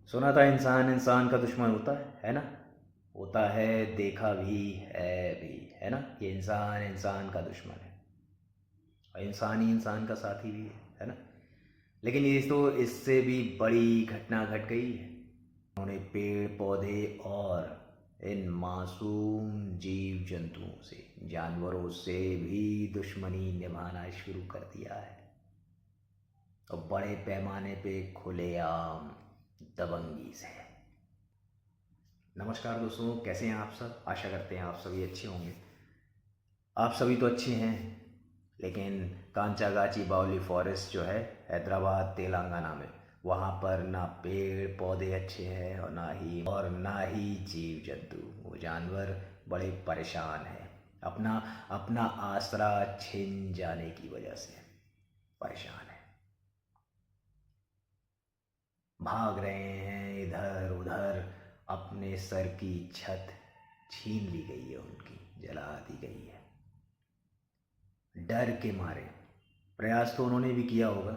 सुना था इंसान इंसान का दुश्मन होता है ना। होता है, देखा भी, है ना। ये इंसान इंसान का दुश्मन है और इंसान ही इंसान का साथी भी है ना। लेकिन ये तो इससे भी बड़ी घटना घट गई है। उन्होंने पेड़ पौधे और इन मासूम जीव जंतुओं से, जानवरों से भी दुश्मनी निभाना शुरू कर दिया है और बड़े पैमाने पे खुलेआम दबंगी से। नमस्कार दोस्तों, कैसे हैं आप सब। आशा करते हैं आप सभी अच्छे होंगे। आप सभी तो अच्छे हैं, लेकिन कांचागाची बावली फॉरेस्ट जो है हैदराबाद तेलंगाना में, वहाँ पर ना पेड़ पौधे अच्छे हैं और ना ही जीव जंतु। वो जानवर बड़े परेशान हैं, अपना अपना आसरा छिन जाने की वजह से परेशान है। भाग रहे हैं इधर उधर, अपने सर की छत छीन ली गई है उनकी, जला दी गई है। डर के मारे प्रयास तो उन्होंने भी किया होगा,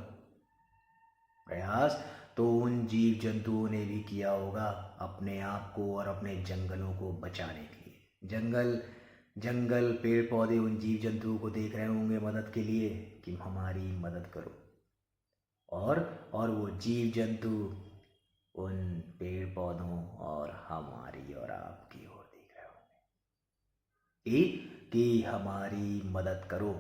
प्रयास तो उन जीव जंतुओं ने भी किया होगा अपने आप को और अपने जंगलों को बचाने के लिए। जंगल जंगल पेड़ पौधे उन जीव जंतुओं को देख रहे होंगे मदद के लिए कि हमारी मदद करो, और वो जीव जंतु उन पेड़ पौधों और हमारी और आपकी ओर देख रहे होंगे कि हमारी मदद करो।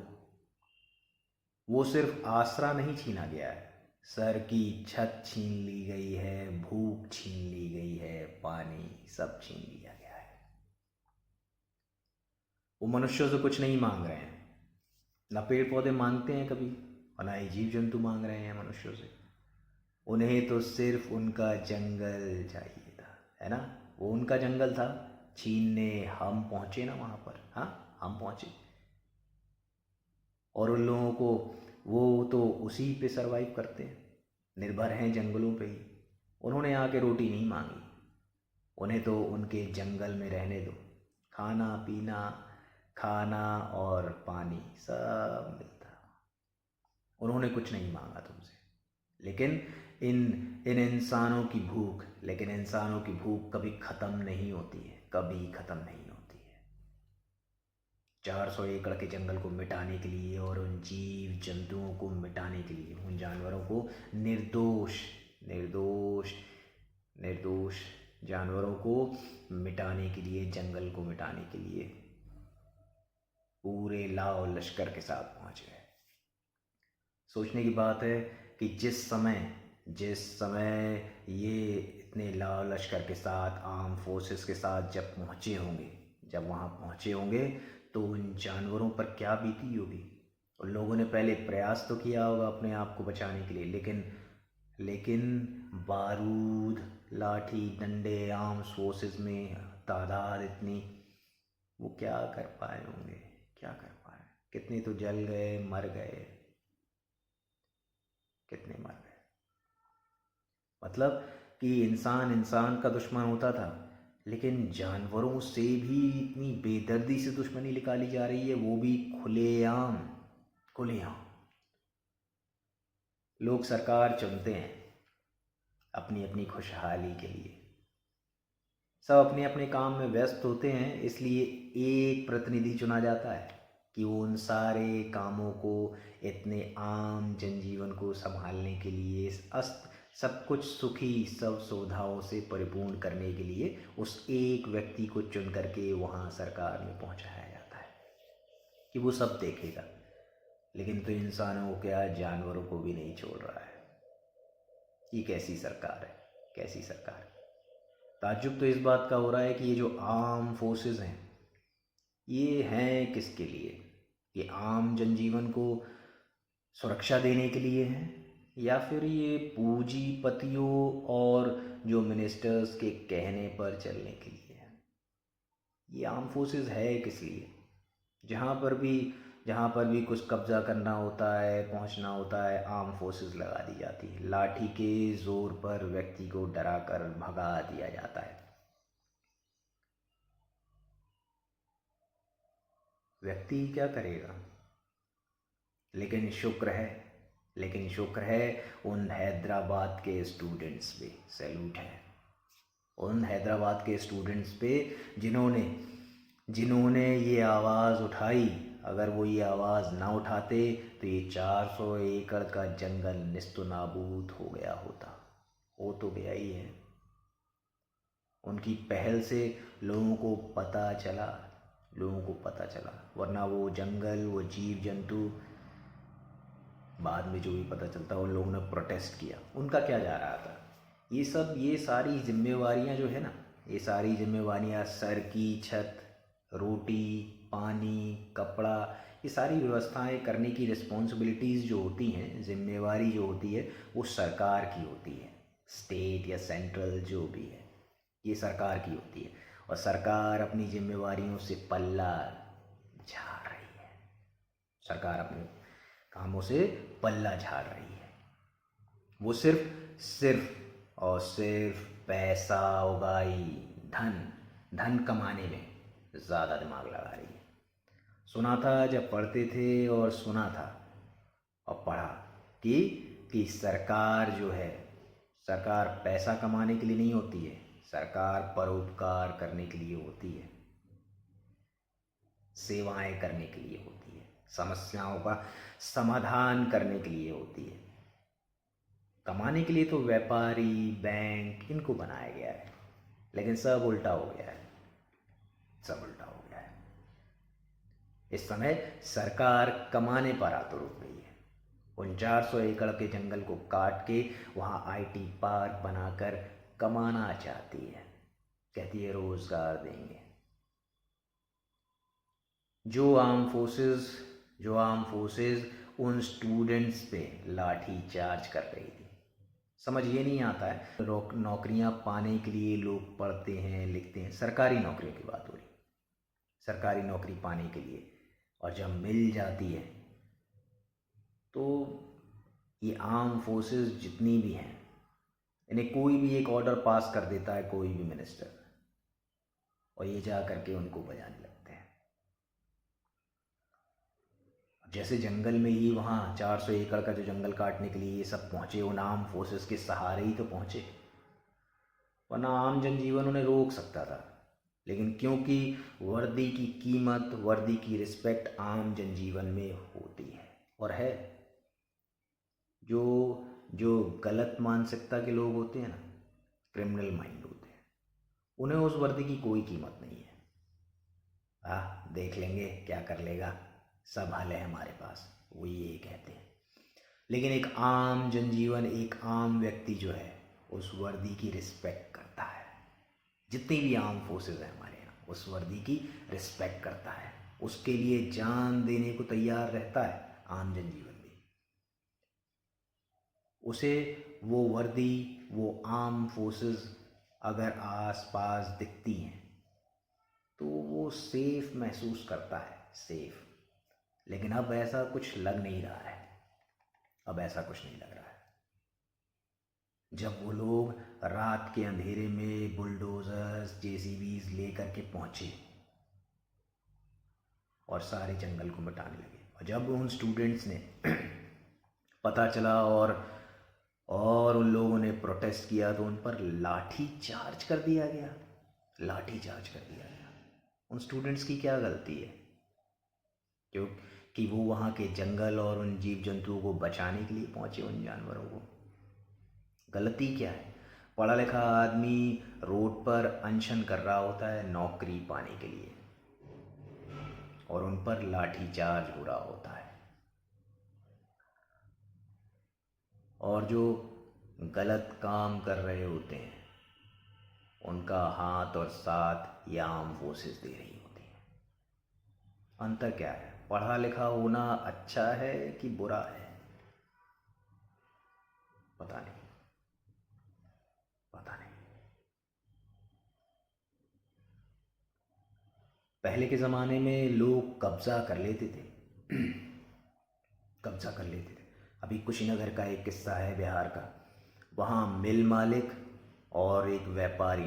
वो सिर्फ आसरा नहीं छीना गया है, सर की छत छीन ली गई है, भूख छीन ली गई है, पानी सब छीन लिया गया है। वो मनुष्यों से कुछ नहीं मांग रहे हैं, ना पेड़ पौधे मांगते हैं कभी, और ना ही जीव जंतु मांग रहे हैं मनुष्यों से। उन्हें तो सिर्फ उनका जंगल चाहिए था, है ना। वो उनका जंगल था, छीनने हम पहुंचे ना वहां पर। हाँ, हम पहुंचे और उन लोगों को, वो तो उसी पे सरवाइव करते हैं, निर्भर हैं जंगलों पे ही। उन्होंने आके रोटी नहीं मांगी, उन्हें तो उनके जंगल में रहने दो। खाना पीना, खाना और पानी सब मिलता। उन्होंने कुछ नहीं मांगा तुमसे। लेकिन इन इन इंसानों की भूख, लेकिन इंसानों की भूख कभी ख़त्म नहीं होती है, कभी ख़त्म नहीं होती है। 400 एकड़ के जंगल को मिटाने के लिए और उन जीव जंतुओं को मिटाने के लिए, उन जानवरों को, निर्दोष निर्दोष निर्दोष जानवरों को मिटाने के लिए, जंगल को मिटाने के लिए पूरे लाव लश्कर के साथ पहुंचे हैं। सोचने की बात है कि जिस समय ये इतने लाव लश्कर के साथ, आर्म फोर्सेस के साथ जब पहुंचे होंगे, जब वहाँ पहुंचे होंगे, तो उन जानवरों पर क्या बीती होगी। उन लोगों ने पहले प्रयास तो किया होगा अपने आप को बचाने के लिए, लेकिन बारूद, लाठी डंडे, आर्म्स फोर्सेस में तादाद इतनी, वो क्या कर पाए होंगे, क्या कर पाए। कितने तो जल गए, मर गए, कितने मर गए। मतलब कि इंसान इंसान का दुश्मन होता था, लेकिन जानवरों से भी इतनी बेदर्दी से दुश्मनी निकाली जा रही है, वो भी खुलेआम। खुलेआम लोग सरकार चुनते हैं अपनी अपनी खुशहाली के लिए, सब अपने अपने काम में व्यस्त होते हैं, इसलिए एक प्रतिनिधि चुना जाता है कि वो उन सारे कामों को, इतने आम जनजीवन को संभालने के लिए, सब कुछ सुखी, सब सुविधाओं से परिपूर्ण करने के लिए उस एक व्यक्ति को चुन करके वहाँ सरकार में पहुँचाया जाता है कि वो सब देखेगा। लेकिन तो इंसानों को क्या, जानवरों को भी नहीं छोड़ रहा है। ये कैसी सरकार है, कैसी सरकार है। ताज्जुब तो इस बात का हो रहा है कि ये जो आर्म फोर्सेस हैं, ये हैं किसके लिए। ये आम जनजीवन को सुरक्षा देने के लिए हैं, या फिर ये पूंजीपतियों और जो मिनिस्टर्स के कहने पर चलने के लिए है। ये आर्म फोर्सेस है किस लिए। जहाँ पर भी कुछ कब्जा करना होता है, पहुँचना होता है, आर्म फोर्सेस लगा दी जाती है। लाठी के जोर पर व्यक्ति को डरा कर भगा दिया जाता है। व्यक्ति क्या करेगा। लेकिन शुक्र है लेकिन शुक्र है उन हैदराबाद के स्टूडेंट्स पे, सैल्यूट है उन हैदराबाद के स्टूडेंट्स पे जिन्होंने जिन्होंने ये आवाज़ उठाई। अगर वो ये आवाज़ ना उठाते तो ये 400 एकड़ का जंगल निस्तो नाबूद हो गया होता। हो तो गया ही है। उनकी पहल से लोगों को पता चला, वरना वो जंगल, वो जीव जंतु बाद में जो भी पता चलता उन लोगों ने प्रोटेस्ट किया, उनका क्या जा रहा था। ये सारी जिम्मेवारियां जो है ना, ये सारी जिम्मेवारियां सर की छत, रोटी, पानी, कपड़ा, ये सारी व्यवस्थाएं करने की रिस्पॉन्सिबिलिटीज़ जो होती हैं, जिम्मेवारी जो होती है, वो सरकार की होती है। स्टेट या सेंट्रल जो भी है, ये सरकार की होती है। और सरकार अपनी जिम्मेवारियों से पल्ला झाड़ रही है। सरकार अपने कामों से पल्ला झाड़ रही है। वो सिर्फ और सिर्फ पैसा उगाई, धन कमाने में ज़्यादा दिमाग लगा रही है। सुना था जब पढ़ते थे, और सुना था और पढ़ा कि सरकार जो है, सरकार पैसा कमाने के लिए नहीं होती है, सरकार परोपकार करने के लिए होती है, सेवाएं करने के लिए होती है, समस्याओं का समाधान करने के लिए होती है। कमाने के लिए तो व्यापारी, बैंक, इनको बनाया गया है, लेकिन सब उल्टा हो गया है, सब उल्टा हो गया है। इस समय सरकार कमाने पर आतुर हो गई है। उन 400 एकड़ के जंगल को काट के वहाँ IT पार्क बनाकर कमाना चाहती है। कहती है रोजगार देंगे। जो आर्म फोर्सेस उन स्टूडेंट्स पे लाठी चार्ज कर रही थी। समझ ये नहीं आता है, नौकरियां पाने के लिए लोग पढ़ते हैं, लिखते हैं। सरकारी नौकरियों की बात हो रही, सरकारी नौकरी पाने के लिए, और जब मिल जाती है तो ये आर्म फोर्सेस जितनी भी हैं, इन्हें कोई भी एक ऑर्डर पास कर देता है, कोई भी मिनिस्टर, और ये जा करके उनको बजाने लगते हैं। जैसे जंगल में ही वहाँ 400 एकड़ का जो जंगल काटने के लिए ये सब पहुँचे, उन आर्म फोर्सेस के सहारे ही तो पहुँचे, वरना आम जनजीवन उन्हें रोक सकता था। लेकिन क्योंकि वर्दी की कीमत, वर्दी की रिस्पेक्ट आम जनजीवन में होती है और है। जो गलत मानसिकता के लोग होते हैं ना, क्रिमिनल माइंड होते हैं, उन्हें उस वर्दी की कोई कीमत नहीं है। देख लेंगे क्या कर लेगा, सब हल है हमारे पास, वो ये कहते हैं। लेकिन एक आम जनजीवन, एक आम व्यक्ति जो है, उस वर्दी की रिस्पेक्ट करता है। जितनी भी आर्म फोर्सेस हैं हमारे यहाँ, उस वर्दी की रिस्पेक्ट करता है, उसके लिए जान देने को तैयार रहता है। आम जनजीवन में उसे वो वर्दी, वो आर्म फोर्सेस अगर आस पास दिखती हैं तो वो सेफ महसूस करता है, सेफ। लेकिन अब ऐसा कुछ लग नहीं रहा है, अब ऐसा कुछ नहीं लग रहा है। जब वो लोग रात के अंधेरे में बुलडोजर्स, JCBs लेकर के पहुंचे और सारे जंगल को मिटाने लगे, और जब उन स्टूडेंट्स ने पता चला और उन लोगों ने प्रोटेस्ट किया तो उन पर लाठी चार्ज कर दिया गया, लाठी चार्ज कर दिया गया। उन स्टूडेंट्स की क्या गलती है क्योंकि वो वहाँ के जंगल और उन जीव जंतुओं को बचाने के लिए पहुँचे, उन जानवरों को। गलती क्या है? पढ़ा लिखा आदमी रोड पर अनशन कर रहा होता है नौकरी पाने के लिए, और उन पर लाठी चार्ज हो रहा होता है। और जो गलत काम कर रहे होते हैं उनका हाथ और साथ ये आर्म फोर्सेस दे रही होती है। अंतर क्या है? पढ़ा लिखा होना अच्छा है कि बुरा है? पता नहीं। पहले के ज़माने में लोग कब्ज़ा कर लेते थे कब्ज़ा कर लेते थे। अभी कुशीनगर का एक किस्सा है बिहार का। वहाँ मिल मालिक और एक व्यापारी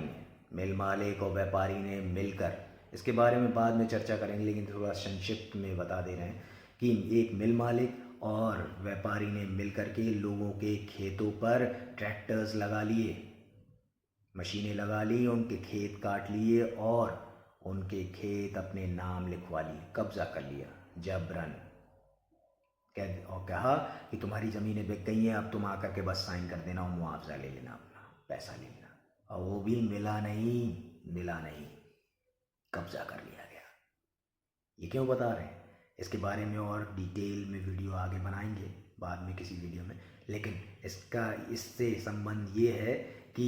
ने मिलकर, इसके बारे में बाद में चर्चा करेंगे, लेकिन थोड़ा संक्षिप्त में बता दे रहे हैं कि एक मिल मालिक और व्यापारी ने मिलकर के लोगों के खेतों पर ट्रैक्टर्स लगा लिए, मशीनें लगा ली, उनके खेत काट लिए और उनके खेत अपने नाम लिखवा लिए, कब्जा कर लिया जबरन। और कहा कि तुम्हारी ज़मीनें बिक गई हैं, अब तुम आकर के बस साइन कर देना और मुआवजा ले लेना, अपना पैसा ले लेना। और वो भी मिला नहीं, कब्जा कर लिया गया। ये क्यों बता रहे हैं? इसके बारे में और डिटेल में वीडियो आगे बनाएंगे बाद में किसी वीडियो में, लेकिन इससे संबंध ये है कि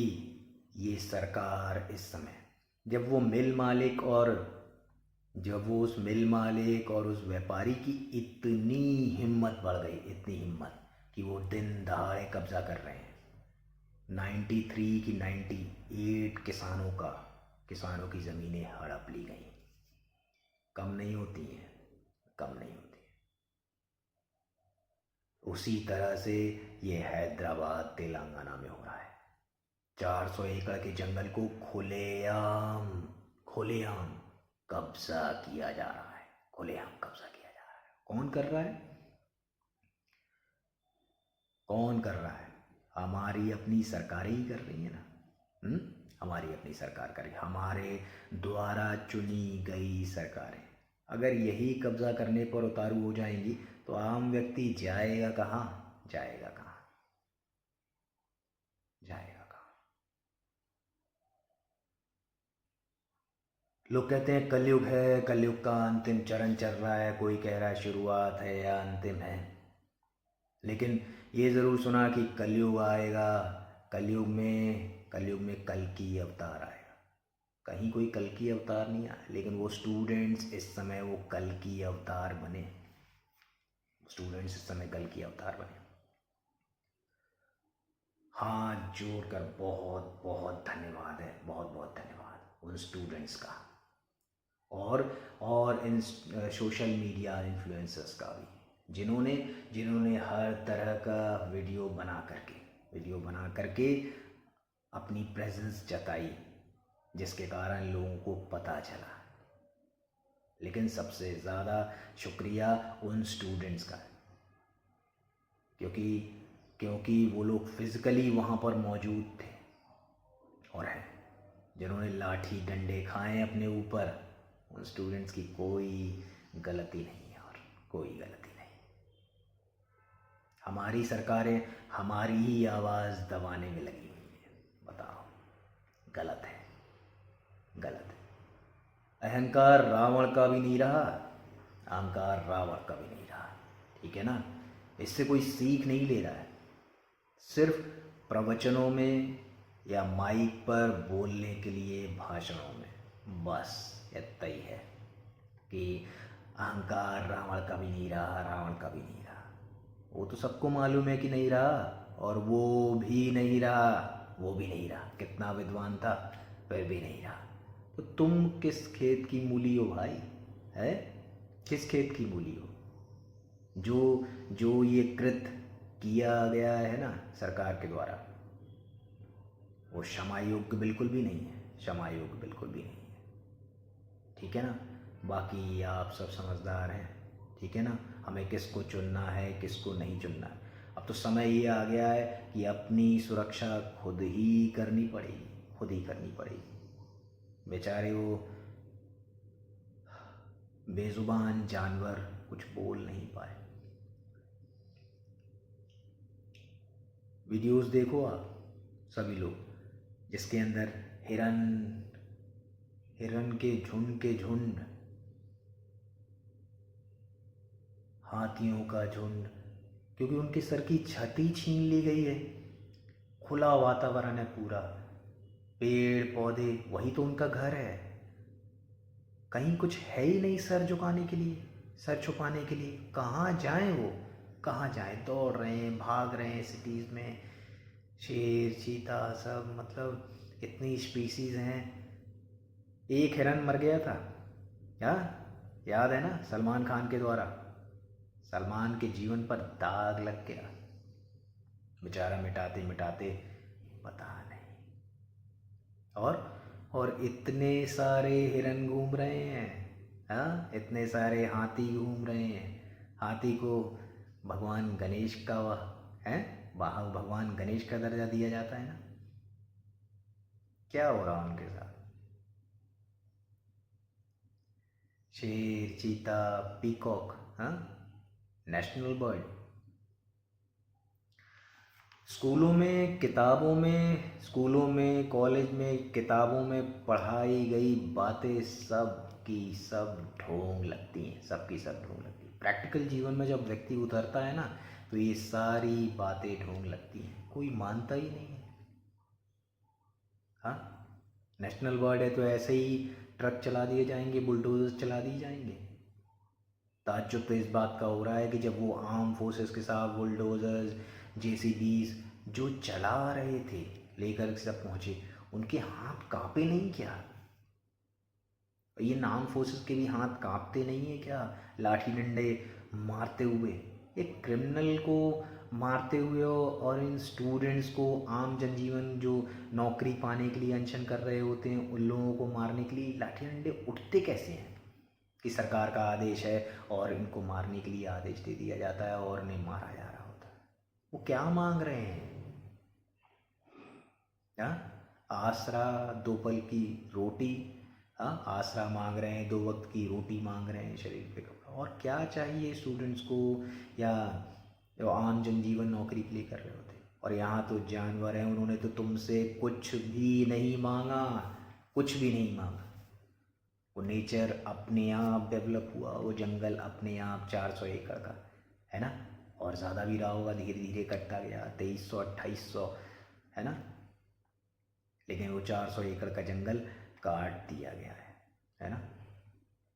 ये सरकार इस समय जब वो उस मिल मालिक और उस व्यापारी की इतनी हिम्मत बढ़ गई, इतनी हिम्मत कि वो दिन दहाड़े कब्जा कर रहे हैं। 93 की 98 किसानों की ज़मीनें हड़प ली गई। कम नहीं होती हैं। उसी तरह से ये हैदराबाद तेलंगाना में हो रहा है। 400 एकड़ के जंगल को खुलेआम कब्जा किया जा रहा है। कौन कर रहा है? हमारी अपनी सरकारें ही कर रही है ना। हमारी अपनी सरकार कर रही है, हमारे द्वारा चुनी गई सरकारें। अगर यही कब्जा करने पर उतारू हो जाएंगी तो आम व्यक्ति जाएगा कहाँ? लोग कहते हैं कलयुग है, कलयुग का अंतिम चरण चल रहा है, कोई कह रहा है शुरुआत है या अंतिम है। लेकिन ये ज़रूर सुना कि कलयुग आएगा, कलयुग में कल्कि अवतार आएगा। कहीं कोई कल्कि अवतार नहीं आया, लेकिन वो स्टूडेंट्स इस समय कल्कि अवतार बने। हाथ जोड़कर बहुत बहुत धन्यवाद है, बहुत धन्यवाद उन स्टूडेंट्स का और इन सोशल मीडिया इन्फ्लुएंसर्स का भी, जिन्होंने हर तरह का वीडियो बना करके अपनी प्रेजेंस जताई, जिसके कारण लोगों को पता चला। लेकिन सबसे ज़्यादा शुक्रिया उन स्टूडेंट्स का, क्योंकि वो लोग फिज़िकली वहाँ पर मौजूद थे और हैं, जिन्होंने लाठी डंडे खाए अपने ऊपर। उन स्टूडेंट्स की कोई गलती नहीं है, और कोई गलती नहीं। हमारी सरकारें हमारी ही आवाज़ दबाने में लगी हुई है। बताओ, गलत है। अहंकार रावण का भी नहीं रहा, अहंकार रावण का भी नहीं रहा। ठीक है ना? इससे कोई सीख नहीं ले रहा है। सिर्फ प्रवचनों में या माइक पर बोलने के लिए, भाषणों में, बस इतना ही है कि अहंकार रावण का भी नहीं रहा। वो तो सबको मालूम है कि नहीं रहा, और वो भी नहीं रहा। कितना विद्वान था, फिर भी नहीं रहा। तो तुम किस खेत की मूली हो भाई? है किस खेत की मूली हो? जो ये कृत किया गया है ना सरकार के द्वारा, वो क्षमा योग्य बिल्कुल भी नहीं है। ठीक है ना? बाकी आप सब समझदार हैं। ठीक है ना? हमें किसको चुनना है, किसको नहीं चुनना है। अब तो समय ये आ गया है कि अपनी सुरक्षा खुद ही करनी पड़ेगी। बेचारे वो बेजुबान जानवर कुछ बोल नहीं पाए। वीडियोस देखो आप सभी लोग, जिसके अंदर हिरन के झुंड, हाथियों का झुंड, क्योंकि उनके सर की छाती छीन ली गई है। खुला वातावरण है पूरा, पेड़ पौधे, वही तो उनका घर है। कहीं कुछ है ही नहीं सर छुपाने के लिए। कहाँ जाएं? दौड़ रहे हैं, भाग रहे हैं सिटीज़ में। शेर, चीता, सब, मतलब इतनी स्पीसीज़ हैं। एक हिरन मर गया था, याद है ना? सलमान खान के द्वारा सलमान के जीवन पर दाग लग गया, बेचारा मिटाते पता नहीं। और इतने सारे हिरन घूम रहे हैं, इतने सारे हाथी घूम रहे हैं। हाथी को भगवान गणेश का वह है, भगवान गणेश का दर्जा दिया जाता है ना। क्या हो रहा उनके साथ? शेर, चीता, पीकॉक, हाँ, नेशनल बर्ड। स्कूलों में कॉलेज में किताबों में पढ़ाई गई बातें सब की सब ढोंग लगती हैं, सब की सब ढोंग लगती हैं। प्रैक्टिकल जीवन में जब व्यक्ति उतरता है ना, तो ये सारी बातें ढोंग लगती हैं, कोई मानता ही नहीं है। हाँ, नेशनल बर्ड है तो ऐसे ही ट्रक चला दिए जाएंगे, बुलडोजर चला दिए जाएंगे। ताज्जुब तो इस बात का हो रहा है कि जब वो आर्म फोर्सेस के साथ बुलडोजर्स, जेसीबीज जो चला रहे थे लेकर के सब पहुँचे, उनके हाथ कांपे नहीं क्या? ये आर्म फोर्सेस के भी हाथ कांपते नहीं है क्या लाठी डंडे मारते हुए? एक क्रिमिनल को मारते हुए और इन स्टूडेंट्स को, आम जनजीवन जो नौकरी पाने के लिए अनशन कर रहे होते हैं, उन लोगों को मारने के लिए लाठी डंडे उठते कैसे हैं? कि सरकार का आदेश है और इनको मारने के लिए आदेश दे दिया जाता है और उन्हें मारा जा रहा होता है। वो क्या मांग रहे हैं? आसरा, 2 पल की रोटी। हाँ, आसरा मांग रहे हैं, 2 वक्त की रोटी मांग रहे हैं, शरीर पे कपड़ा, और क्या चाहिए स्टूडेंट्स को या जो आम जनजीवन नौकरी के लिए कर रहे होते। और यहाँ तो जानवर हैं, उन्होंने तो तुमसे कुछ भी नहीं मांगा, कुछ भी नहीं मांगा। वो नेचर अपने आप डेवलप हुआ, वो जंगल अपने आप 400 एकड़ का है ना, और ज़्यादा भी रहा होगा, धीरे धीरे कटता गया, 2300 2800 है ना, लेकिन वो 400 एकड़ का जंगल काट दिया गया है ना।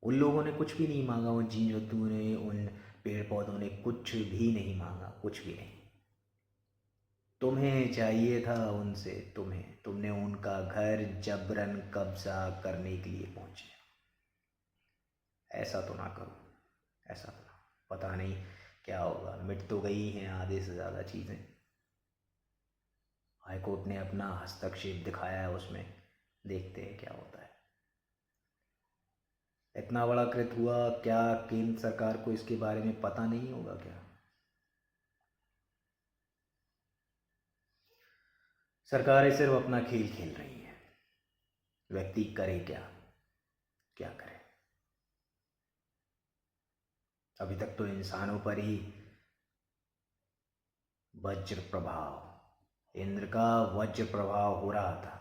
उन लोगों ने कुछ भी नहीं मांगा, उन जीव जंतुओं ने, उन पेड़ पौधों ने कुछ भी नहीं मांगा, कुछ भी नहीं। तुम्हें चाहिए था उनसे, तुमने उनका घर जबरन कब्जा करने के लिए पहुंचे। ऐसा तो ना करो, ऐसा तो ना। पता नहीं क्या होगा, मिट तो गई हैं आधे से ज़्यादा चीज़ें। हाईकोर्ट ने अपना हस्तक्षेप दिखाया है उसमें, देखते हैं क्या होता है। इतना बड़ा कृत हुआ, क्या केंद्र सरकार को इसके बारे में पता नहीं होगा क्या? सरकारें सिर्फ अपना खेल खेल रही हैं, व्यक्ति करे क्या, क्या करे? अभी तक तो इंसानों पर ही वज्र प्रभाव, इंद्र का वज्र प्रभाव हो रहा था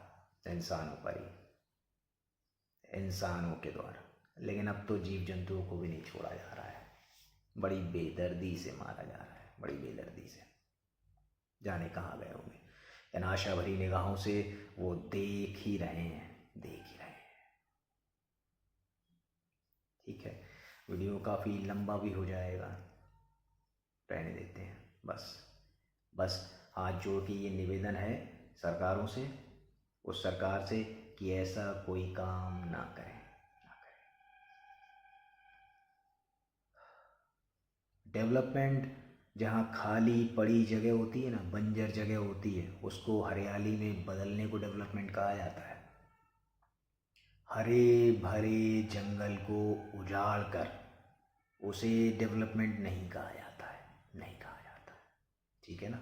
इंसानों पर ही, इंसानों के द्वारा। लेकिन अब तो जीव जंतुओं को भी नहीं छोड़ा जा रहा है, बड़ी बेदर्दी से मारा जा रहा है, बड़ी बेदर्दी से। जाने कहाँ गए होंगे, इन आशा भरी निगाहों से वो देख ही रहे हैं, देख ही रहे हैं। ठीक है, वीडियो काफ़ी लंबा भी हो जाएगा, रहने देते हैं। बस हाथ जोड़ के ये निवेदन है सरकारों से, उस सरकार से, कि ऐसा कोई काम ना करें, ना करें। डेवलपमेंट, जहाँ खाली पड़ी जगह होती है ना, बंजर जगह होती है, उसको हरियाली में बदलने को डेवलपमेंट कहा जाता है। हरे भरे जंगल को उजाड़ कर उसे डेवलपमेंट नहीं कहा जाता है, नहीं कहा जाता है। ठीक है ना।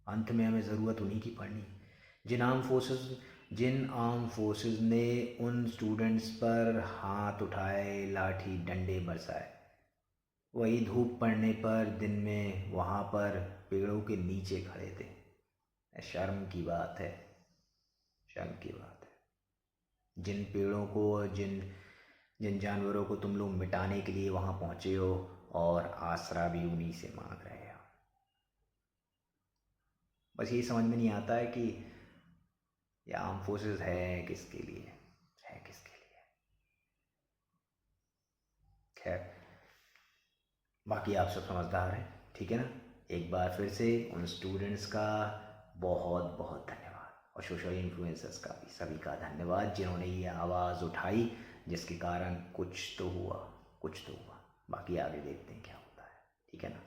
अंत में हमें ज़रूरत उन्हीं की पड़नी, जिन आर्म फोर्सेस ने उन स्टूडेंट्स पर हाथ उठाए, लाठी डंडे बरसाए, वही धूप पड़ने पर दिन में वहाँ पर पेड़ों के नीचे खड़े थे। शर्म की बात है, शर्म की बात है। जिन पेड़ों को, जिन जिन जानवरों को तुम लोग मिटाने के लिए वहाँ पहुँचे हो, और आसरा भी उन्हीं से मांग रहे हो। बस ये समझ में नहीं आता है कि ये आर्म फोर्सेस है किसके लिए, है किसके लिए। खैर, बाकी आप सब समझदार हैं, ठीक है ना। एक बार फिर से उन स्टूडेंट्स का बहुत बहुत धन्यवाद, और सोशल इन्फ्लुएंसर्स का भी, सभी का धन्यवाद जिन्होंने ये आवाज़ उठाई, जिसके कारण कुछ तो हुआ, कुछ तो हुआ। बाकी आगे देखते हैं क्या होता है, ठीक है ना।